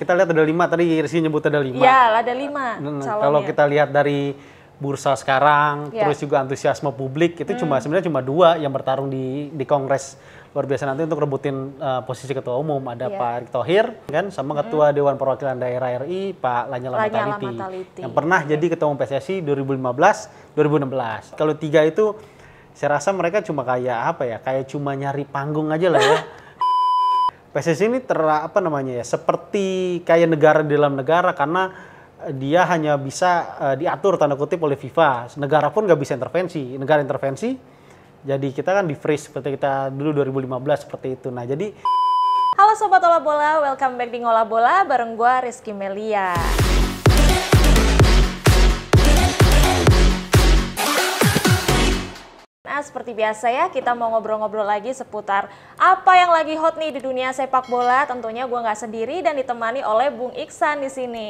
Kita lihat ada 5, tadi Rizky nyebut ada 5. Ya, ada 5 calonnya. Kalau kita lihat dari bursa sekarang, terus juga antusiasme publik, itu sebenarnya cuma 2 yang bertarung di Kongres luar biasa nanti untuk rebutin posisi ketua umum. Ada Pak Erick Thohir kan, sama ketua Dewan Perwakilan Daerah RI Pak Lanyala Mataliti yang pernah jadi ketua umum PSSI 2015-2016. Kalau 3 itu saya rasa mereka cuma kayak apa ya, kayak cuma nyari panggung aja lah ya. PSSI ini seperti kayak negara di dalam negara, karena dia hanya bisa diatur tanda kutip oleh FIFA. Negara pun nggak bisa intervensi. Negara intervensi, jadi kita kan di freeze seperti kita dulu 2015 seperti itu. Nah jadi. Halo Sobat Olah Bola, welcome back di Ngolah Bola bareng gua Rizky Melia. Nah, seperti biasa ya, kita mau ngobrol-ngobrol lagi seputar apa yang lagi hot nih di dunia sepak bola. Tentunya gue nggak sendiri dan ditemani oleh Bung Iksan di sini.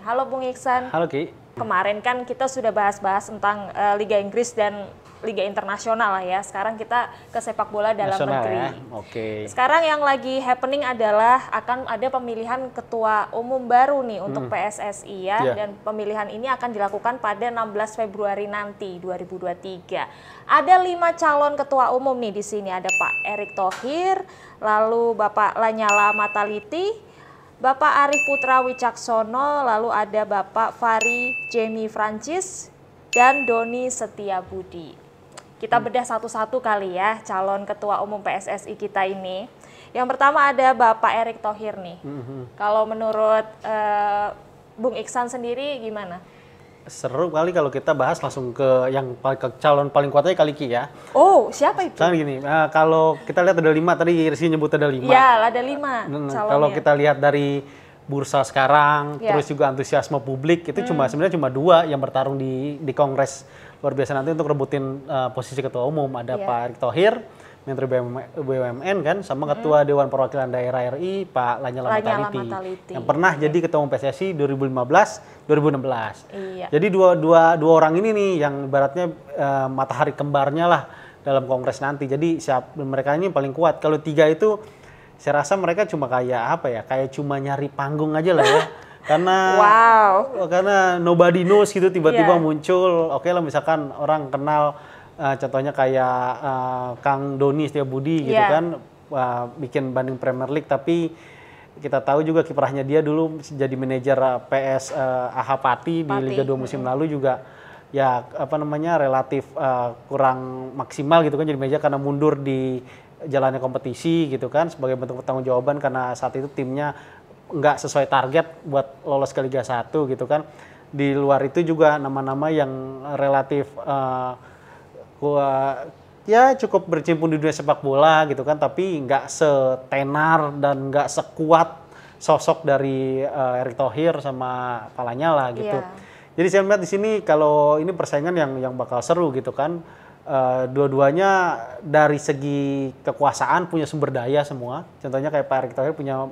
Halo Bung Iksan. Halo Ki. Kemarin kan kita sudah bahas-bahas tentang Liga Inggris dan Liga Internasional lah ya. Sekarang kita ke sepak bola dalam negeri. Ya? Oke. Sekarang yang lagi happening adalah akan ada pemilihan ketua umum baru nih untuk PSSI ya. Dan pemilihan ini akan dilakukan pada 16 Februari nanti 2023. Ada 5 calon ketua umum nih di sini. Ada Pak Erick Thohir, lalu Bapak Lanyala Mataliti, Bapak Arief Putra Wicaksono, lalu ada Bapak Fahri Jemi Francis, dan Doni Setiabudi. Kita bedah satu-satu kali ya calon ketua umum PSSI kita ini. Yang pertama ada Bapak Erick Thohir nih. Kalau menurut Bung Iksan sendiri gimana? Seru kali kalau kita bahas langsung ke yang calon paling kuatnya kali Ki ya. Oh, siapa itu? Misalnya gini, kalau kita lihat ada 5, tadi Rizky nyebut ada 5. Ya, ada 5 calonnya. Kalau kita lihat dari bursa sekarang, terus juga antusiasme publik, itu sebenarnya cuma 2 yang bertarung di Kongres luar biasa nanti untuk rebutin posisi ketua umum. Ada Pak Erick Thohir, Menteri BUMN kan, sama ketua Dewan Perwakilan Daerah RI Pak Lanyala Mataliti yang pernah jadi ketua umum PSSI 2015-2016. Iya. Jadi dua orang ini nih yang ibaratnya matahari kembarnya lah dalam Kongres nanti. Jadi mereka ini paling kuat. Kalau 3 itu saya rasa mereka cuma kayak apa ya, kayak cuma nyari panggung aja lah ya. Karena nobody knows gitu, tiba-tiba muncul. Oke lah, misalkan orang kenal contohnya kayak Kang Doni Setiabudi gitu kan, bikin banding Premier League, tapi kita tahu juga kiprahnya dia dulu jadi manajer PS AH Pati di Liga 2 musim lalu juga ya relatif kurang maksimal gitu kan, jadi manajer karena mundur di jalannya kompetisi gitu kan, sebagai bentuk pertanggungjawaban karena saat itu timnya nggak sesuai target buat lolos ke Liga 1 gitu kan. Di luar itu juga nama-nama yang relatif ya cukup bercimpung di dunia sepak bola gitu kan, tapi nggak setenar dan nggak sekuat sosok dari Erick Thohir sama Pak Lanyala gitu. Jadi saya melihat di sini kalau ini persaingan yang bakal seru gitu kan. Dua-duanya dari segi kekuasaan punya sumber daya semua. Contohnya kayak Pak Erick Thohir punya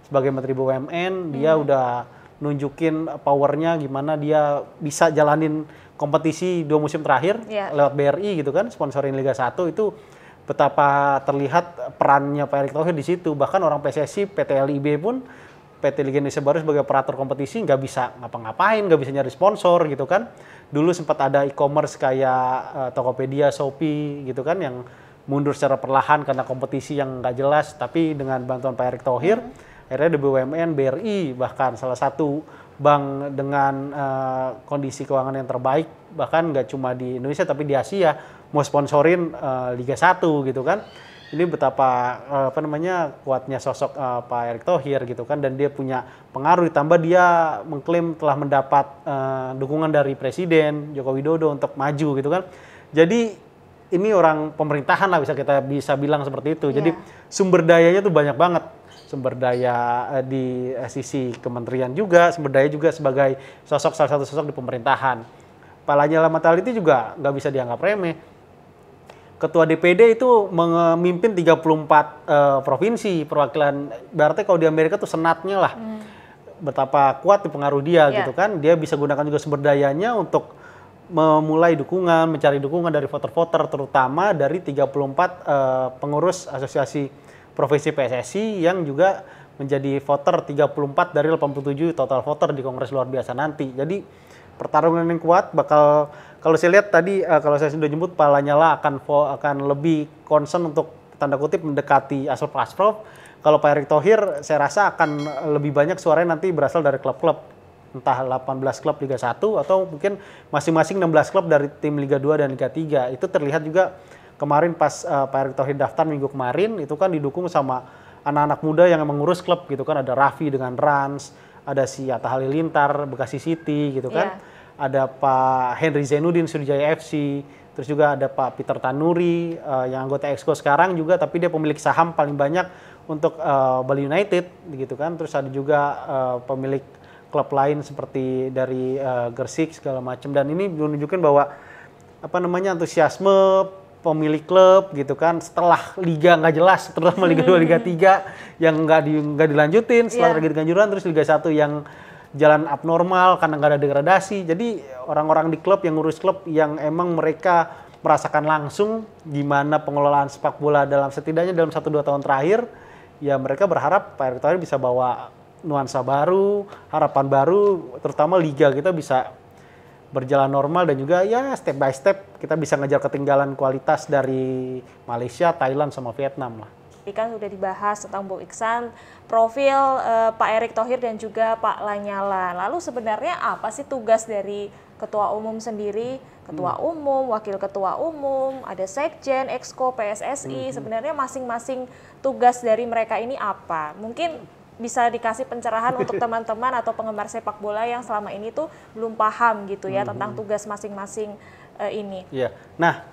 sebagai Menteri BUMN, dia udah nunjukin powernya gimana dia bisa jalanin kompetisi 2 musim terakhir lewat BRI gitu kan, sponsorin Liga 1. Itu betapa terlihat perannya Pak Erick Thohir di situ. Bahkan orang PSSI, PT LIB pun, PT Liga Indonesia Baru sebagai operator kompetisi nggak bisa ngapa-ngapain, nggak bisa nyari sponsor gitu kan. Dulu sempat ada e-commerce kayak Tokopedia, Shopee gitu kan, yang mundur secara perlahan karena kompetisi yang nggak jelas. Tapi dengan bantuan Pak Erick Thohir, akhirnya di BUMN, BRI, bahkan salah satu bank dengan kondisi keuangan yang terbaik, bahkan nggak cuma di Indonesia tapi di Asia, mau sponsorin Liga 1 gitu kan. Ini betapa kuatnya sosok Pak Erick Thohir gitu kan, dan dia punya pengaruh, ditambah dia mengklaim telah mendapat dukungan dari Presiden Joko Widodo untuk maju gitu kan. Jadi ini orang pemerintahan lah, bisa bilang seperti itu. Jadi sumber dayanya tuh banyak banget. Sumber daya di sisi kementerian juga, sumber daya juga sebagai salah satu sosok di pemerintahan. Pak Lanyala Mataliti juga nggak bisa dianggap remeh. Ketua DPD itu memimpin 34 provinsi perwakilan, berarti kalau di Amerika tuh senatnya lah. Betapa kuat pengaruh dia gitu kan. Dia bisa gunakan juga sumber dayanya untuk memulai dukungan, mencari dukungan dari voter-voter, terutama dari 34 pengurus asosiasi provinsi PSSI yang juga menjadi voter 34 dari 87 total voter di Kongres luar biasa nanti. Jadi pertarungan yang kuat bakal, kalau saya lihat tadi kalau saya sudah jemput Pak Lanyala akan lebih concern untuk tanda kutip mendekati Asprof. Kalau Pak Erick Thohir saya rasa akan lebih banyak suaranya nanti berasal dari klub-klub, entah 18 klub Liga 1 atau mungkin masing-masing 16 klub dari tim Liga 2 dan Liga 3. Itu terlihat juga kemarin pas Pak Erick Thohir daftar minggu kemarin, itu kan didukung sama anak-anak muda yang mengurus klub gitu kan. Ada Raffi dengan Rans, ada si Atta Halilintar, Bekasi City gitu kan. Ada Pak Henry Zainuddin, Sriwijaya FC, terus juga ada Pak Peter Tanuri yang anggota Exco sekarang juga, tapi dia pemilik saham paling banyak untuk Bali United gitu kan. Terus ada juga pemilik klub lain seperti dari Gersik segala macam, dan ini menunjukkan bahwa antusiasme pemilik klub gitu kan setelah liga nggak jelas, terutama Liga 2, Liga 3 yang nggak dilanjutin setelah Liga Kanjuruhan, terus Liga 1 yang jalan abnormal karena nggak ada degradasi. Jadi orang-orang di klub yang ngurus klub yang emang mereka merasakan langsung gimana pengelolaan sepak bola setidaknya dalam 1-2 tahun terakhir, ya mereka berharap Pak Erick Thohir bisa bawa nuansa baru, harapan baru, terutama liga kita bisa berjalan normal dan juga ya step by step kita bisa ngejar ketinggalan kualitas dari Malaysia, Thailand sama Vietnam lah. Kan sudah dibahas tentang Bung Iksan, profil Pak Erick Thohir dan juga Pak Lanyala. Lalu sebenarnya apa sih tugas dari ketua umum sendiri? Ketua umum, wakil ketua umum, ada sekjen, exco, PSSI. Sebenarnya masing-masing tugas dari mereka ini apa? Mungkin bisa dikasih pencerahan untuk teman-teman atau penggemar sepak bola yang selama ini tuh belum paham gitu ya tentang tugas masing-masing ini. Iya. Nah,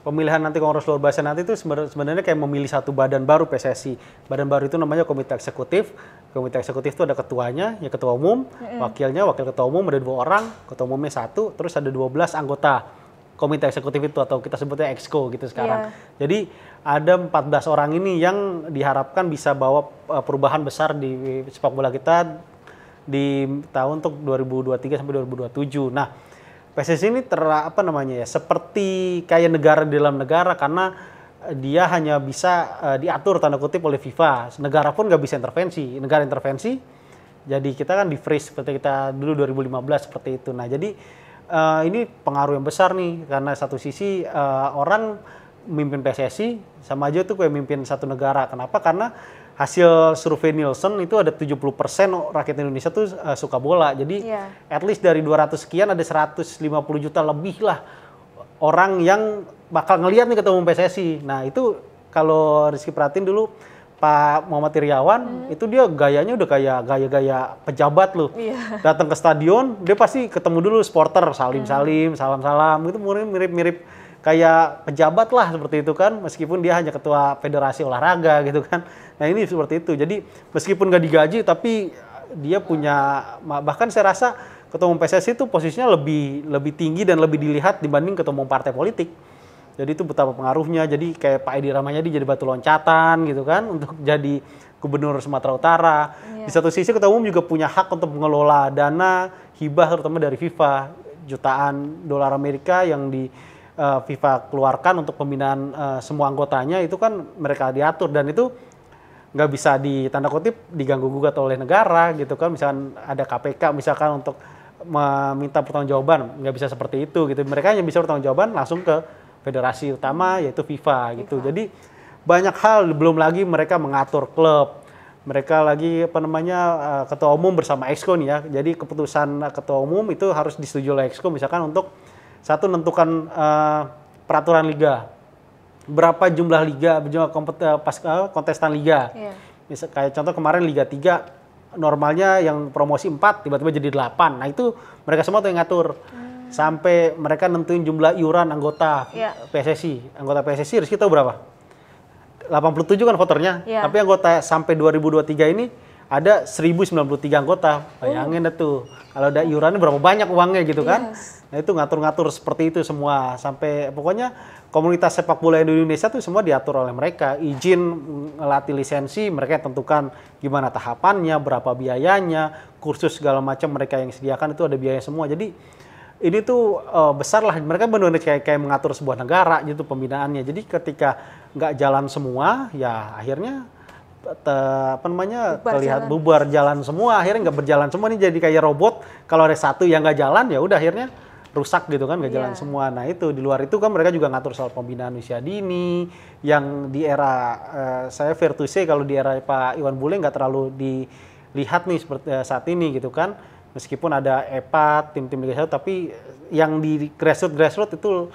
pemilihan nanti Kongres luar biasa nanti itu sebenarnya kayak memilih satu badan baru PSSI. Badan baru itu namanya Komite Eksekutif. Komite Eksekutif itu ada ketuanya, ya ketua umum, wakilnya, wakil ketua umum ada 2 orang, ketua umumnya 1, terus ada 12 anggota Komite Eksekutif itu atau kita sebutnya Exco gitu sekarang. Jadi ada 14 orang ini yang diharapkan bisa bawa perubahan besar di sepak bola kita di tahun untuk 2023 sampai 2027. Nah, PSSI ini seperti kayak negara di dalam negara karena dia hanya bisa diatur tanda kutip oleh FIFA. Negara pun nggak bisa intervensi. Negara intervensi, jadi kita kan di freeze seperti kita dulu 2015 seperti itu. Nah, jadi ini pengaruh yang besar nih karena satu sisi orang memimpin PSSI sama aja tuh kayak mimpin satu negara. Kenapa? Karena hasil survei Nielsen itu ada 70% rakyat Indonesia tuh suka bola. Jadi at least dari 200 sekian ada 150 juta lebih lah orang yang bakal ngelihat nih ketua umum PSSI. Nah, itu kalau Rizky perhatiin dulu Pak Muhammad Iriawan itu dia gayanya udah kayak gaya-gaya pejabat loh. Datang ke stadion dia pasti ketemu dulu supporter, salim-salim, salam-salam, itu mirip-mirip kayak pejabat lah seperti itu kan, meskipun dia hanya ketua federasi olahraga gitu kan. Nah, ini seperti itu. Jadi meskipun nggak digaji tapi dia punya, bahkan saya rasa ketua umum PSSI itu posisinya lebih tinggi dan lebih dilihat dibanding ketua umum partai politik. Jadi itu betapa pengaruhnya. Jadi kayak Pak Edi Rahmayadi jadi batu loncatan gitu kan untuk jadi gubernur Sumatera Utara. Di satu sisi ketua umum juga punya hak untuk mengelola dana hibah terutama dari FIFA, jutaan dolar Amerika yang di FIFA keluarkan untuk pembinaan semua anggotanya, itu kan mereka diatur dan itu nggak bisa ditanda kutip diganggu gugat oleh negara gitu kan. Misalkan ada KPK misalkan untuk meminta pertanggungjawaban, nggak bisa seperti itu gitu. Mereka hanya bisa pertanggungjawaban langsung ke federasi utama yaitu FIFA gitu. Jadi banyak hal, belum lagi mereka mengatur klub. Mereka lagi ketua umum bersama Exco nih ya. Jadi keputusan ketua umum itu harus disetujui oleh Exco misalkan untuk satu menentukan peraturan liga. Berapa jumlah liga, jumlah kontestan liga. Misal kayak contoh kemarin Liga 3 normalnya yang promosi 4 tiba-tiba jadi 8. Nah, itu mereka semua tuh yang ngatur. Sampai mereka nentuin jumlah iuran anggota PSSI. Anggota PSSI Rizky tahu berapa? 87 kan voternya. Tapi anggota sampai 2023 ini ada 1093 anggota. Bayangin tuh. Kalau ada iurannya berapa banyak uangnya gitu kan. Nah, itu ngatur-ngatur seperti itu semua. Sampai pokoknya komunitas sepak bola Indonesia tuh semua diatur oleh mereka. Izin ngelatih lisensi mereka tentukan gimana tahapannya, berapa biayanya, kursus segala macam mereka yang sediakan itu ada biaya semua. Jadi ini tuh besar lah, mereka benar-benar kayak mengatur sebuah negara gitu pembinaannya. Jadi ketika nggak jalan semua, ya akhirnya terlihat bubar jalan semua, akhirnya nggak berjalan semua nih, jadi kayak robot. Kalau ada satu yang nggak jalan ya udah akhirnya rusak gitu kan, nggak jalan semua. Nah itu di luar itu kan mereka juga ngatur soal pembinaan usia dini yang di era saya fair to say kalau di era Pak Iwan Bule nggak terlalu dilihat nih seperti saat ini gitu kan, meskipun ada EPAT, tim-tim Liga 1, tapi yang di grassroots itu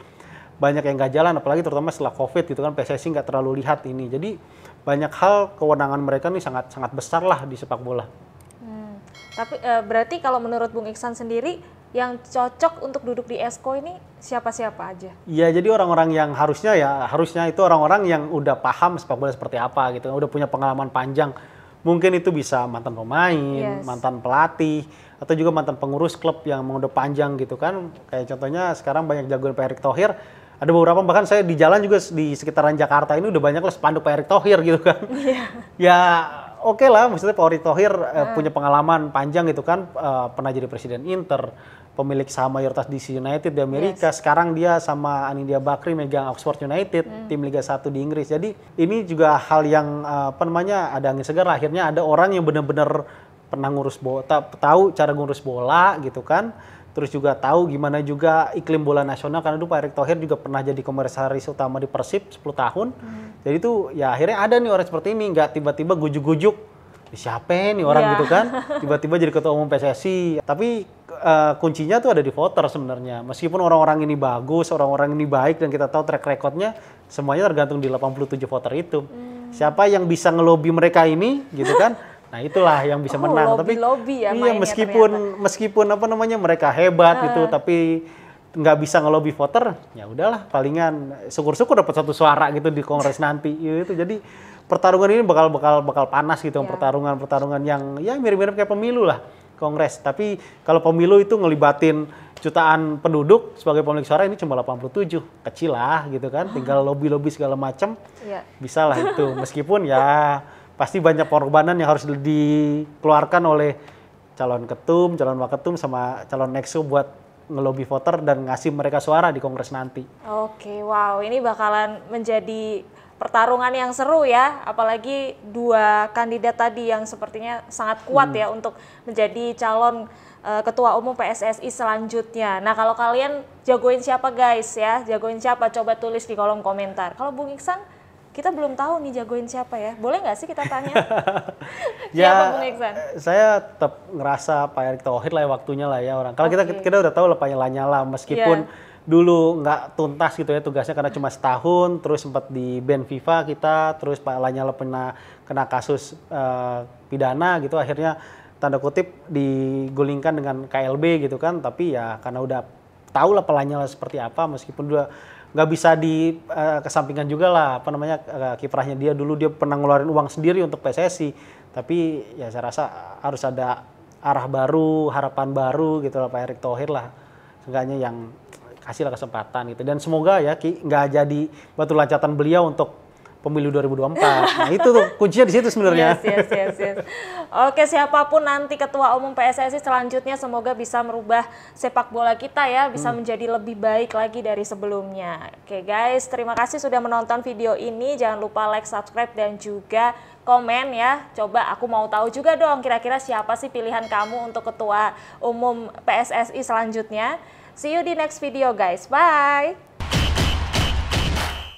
banyak yang nggak jalan, apalagi terutama setelah COVID gitu kan, PSSI nggak terlalu lihat ini. Jadi banyak hal kewenangan mereka nih sangat besar lah di sepak bola. Tapi berarti kalau menurut Bung Iksan sendiri yang cocok untuk duduk di ESCO ini siapa-siapa aja? Iya, jadi orang-orang yang harusnya itu orang-orang yang udah paham sepak bola seperti apa gitu, udah punya pengalaman panjang. Mungkin itu bisa mantan pemain, mantan pelatih, atau juga mantan pengurus klub yang udah panjang gitu kan. Kayak contohnya sekarang banyak jagoan Pak Erick Thohir. Ada beberapa, bahkan saya di jalan juga di sekitaran Jakarta ini udah banyak lah spanduk Pak Erick Thohir gitu kan. Ya oke lah, maksudnya Pak Erick Thohir punya pengalaman panjang gitu kan, pernah jadi presiden Inter, pemilik saham mayoritas DC United di Amerika, sekarang dia sama Anindya Bakri megang Oxford United, tim Liga 1 di Inggris. Jadi ini juga hal yang ada angin segar lah. Akhirnya ada orang yang benar-benar pernah ngurus bola, tahu cara ngurus bola gitu kan. Terus juga tahu gimana juga iklim bola nasional, karena dulu Pak Erick Thohir juga pernah jadi komisaris utama di Persib 10 tahun. Jadi itu ya akhirnya ada nih orang seperti ini, nggak tiba-tiba gujuk-gujuk, siapa nih orang gitu kan, tiba-tiba jadi ketua umum PSSI. Tapi kuncinya tuh ada di voter sebenarnya. Meskipun orang-orang ini bagus, orang-orang ini baik, dan kita tahu track recordnya, semuanya tergantung di 87 voter itu. Siapa yang bisa ngelobi mereka ini gitu kan. Nah itulah yang bisa menang. Tapi ya, iya, meskipun mereka hebat gitu, tapi nggak bisa ngelobi voter, ya udahlah, palingan syukur-syukur dapat 1 suara gitu di Kongres nanti gitu. Jadi pertarungan ini bakal panas gitu, pertarungan yang ya mirip-mirip kayak pemilu lah, Kongres. Tapi kalau pemilu itu ngelibatin jutaan penduduk sebagai pemilik suara, ini cuma 87, kecil lah gitu kan, tinggal lobby segala macam, bisa lah itu. Meskipun ya pasti banyak pengorbanan yang harus dikeluarkan oleh calon ketum, calon waketum, sama calon nexo buat ngelobi voter dan ngasih mereka suara di Kongres nanti. Oke, wow, ini bakalan menjadi pertarungan yang seru ya, apalagi 2 kandidat tadi yang sepertinya sangat kuat ya untuk menjadi calon ketua umum PSSI selanjutnya. Nah, kalau kalian jagoin siapa guys ya, jagoin siapa, coba tulis di kolom komentar. Kalau Bung Iksan, kita belum tahu nih jagoin siapa ya. Boleh nggak sih kita tanya? Siapa Bung Iksan? Saya tetap ngerasa Pak Erick Thohir lah ya, waktunya lah ya orang. Kalau kita udah tahu lah Pak Lanyala, meskipun dulu nggak tuntas gitu ya tugasnya karena cuma setahun, terus sempat di ban FIFA kita, terus Pak Lanyala pernah kena kasus pidana gitu, akhirnya tanda kutip digulingkan dengan KLB gitu kan. Tapi ya karena udah tahu lah Pak Lanyala seperti apa, meskipun udah nggak bisa di kesampingkan juga lah kiprahnya dia. Dulu dia pernah ngeluarin uang sendiri untuk PSSI, tapi ya saya rasa harus ada arah baru, harapan baru gitu lah Pak Erick Thohir lah, seenggaknya yang kasihlah kesempatan gitu. Dan semoga ya nggak jadi batu loncatan beliau untuk pemilu 2024. Nah itu tuh kuncinya di situ sebenarnya. Yes. Oke, siapapun nanti ketua umum PSSI selanjutnya, semoga bisa merubah sepak bola kita ya, bisa menjadi lebih baik lagi dari sebelumnya. Oke guys, terima kasih sudah menonton video ini. Jangan lupa like, subscribe, dan juga komen ya. Coba aku mau tahu juga dong, kira-kira siapa sih pilihan kamu untuk ketua umum PSSI selanjutnya. See you di next video guys. Bye!